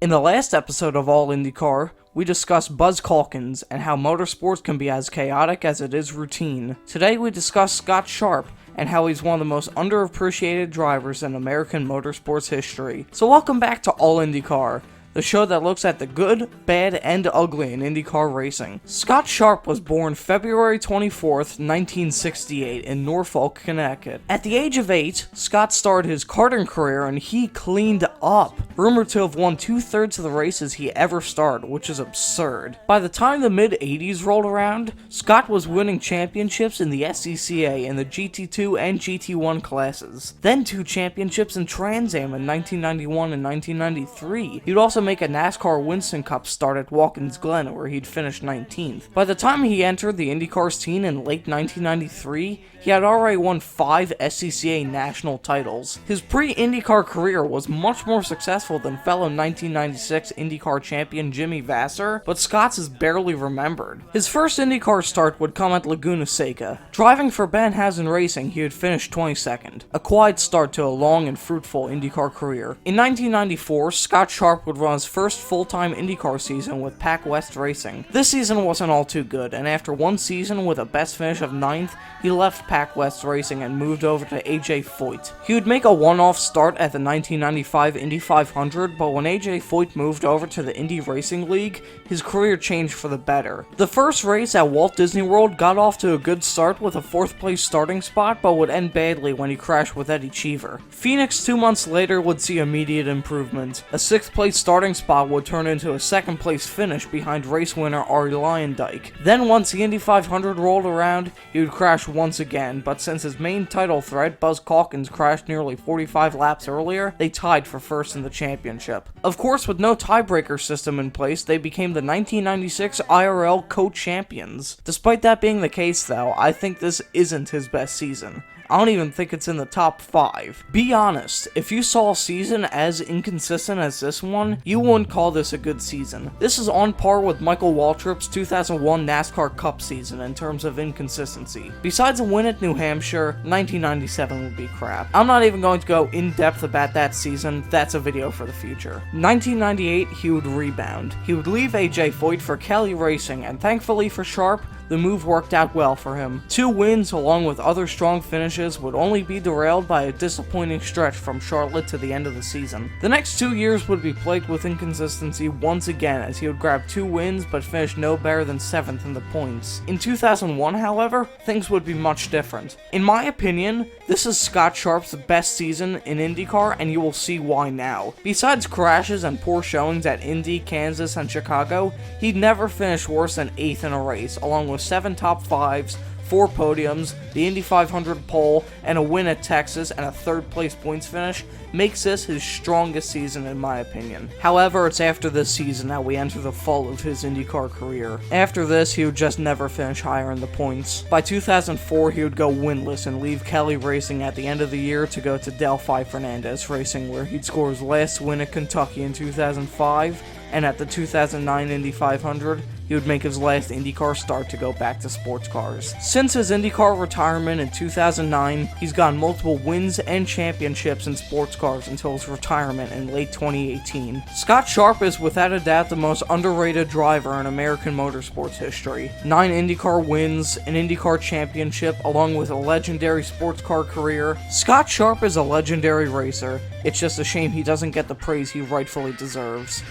In the last episode of All IndyCar, we discussed Buzz Calkins and how motorsports can be as chaotic as it is routine. Today we discuss Scott Sharp and how he's one of the most underappreciated drivers in American motorsports history. So welcome back to All IndyCar, the show that looks at the good, bad, and ugly in IndyCar racing. Scott Sharp was born February 24th, 1968 in Norfolk, Connecticut. At the age of 8, Scott started his karting career and he cleaned up, rumored to have won 2/3 of the races he ever started, which is absurd. By the time the mid-80s rolled around, Scott was winning championships in the SCCA in the GT2 and GT1 classes, then 2 championships in Trans Am in 1991 and 1993. He'd also make a NASCAR Winston Cup start at Watkins Glen, where he'd finished 19th. By the time he entered the IndyCar scene in late 1993, he had already won 5 SCCA national titles. His pre-IndyCar career was much more successful than fellow 1996 IndyCar champion Jimmy Vasser, but Scott's is barely remembered. His first IndyCar start would come at Laguna Seca. Driving for Benhausen Racing, he had finished 22nd, a quiet start to a long and fruitful IndyCar career. In 1994, Scott Sharp would run his first full-time IndyCar season with Pac West Racing. This season wasn't all too good, and after one season with a best finish of 9th, he left Pac West Racing and moved over to AJ Foyt. He would make a one-off start at the 1995 Indy 500, but when AJ Foyt moved over to the Indy Racing League, his career changed for the better. The first race at Walt Disney World got off to a good start with a 4th place starting spot, but would end badly when he crashed with Eddie Cheever. Phoenix 2 months later would see immediate improvement. A 6th place starting spot would turn into a 2nd place finish behind race winner Arie Luyendyk. Then once the Indy 500 rolled around, he would crash once again, but since his main title threat, Buzz Calkins, crashed nearly 45 laps earlier, they tied for first in the championship. Of course, with no tiebreaker system in place, they became the 1996 IRL co-champions. Despite that being the case though, I think this isn't his best season. I don't even think it's in the top 5. Be honest, if you saw a season as inconsistent as this one, you wouldn't call this a good season. This is on par with Michael Waltrip's 2001 NASCAR Cup season in terms of inconsistency. Besides a win at New Hampshire, 1997 would be crap. I'm not even going to go in depth about that season, that's a video for the future. 1998, he would rebound. He would leave AJ Foyt for Kelly Racing, and thankfully for Sharp, the move worked out well for him. 2 wins, along with other strong finishes, would only be derailed by a disappointing stretch from Charlotte to the end of the season. The next 2 years would be plagued with inconsistency once again, as he would grab 2 wins but finish no better than 7th in the points. In 2001, however, things would be much different. In my opinion, this is Scott Sharp's best season in IndyCar, and you will see why now. Besides crashes and poor showings at Indy, Kansas, and Chicago, he'd never finished worse than 8th in a race, along with 7 top 5s, 4 podiums, the Indy 500 pole, and a win at Texas, and a 3rd place points finish, makes this his strongest season in my opinion. However, it's after this season that we enter the fall of his IndyCar career. After this, he would just never finish higher in the points. By 2004, he would go winless and leave Kelly Racing at the end of the year to go to Delphi Fernandez Racing, where he'd score his last win at Kentucky in 2005, and at the 2009 Indy 500, he would make his last IndyCar start to go back to sports cars. Since his IndyCar retirement in 2009, he's gotten multiple wins and championships in sports cars until his retirement in late 2018. Scott Sharp is without a doubt the most underrated driver in American motorsports history. 9 IndyCar wins, an IndyCar championship, along with a legendary sports car career. Scott Sharp is a legendary racer. It's just a shame he doesn't get the praise he rightfully deserves.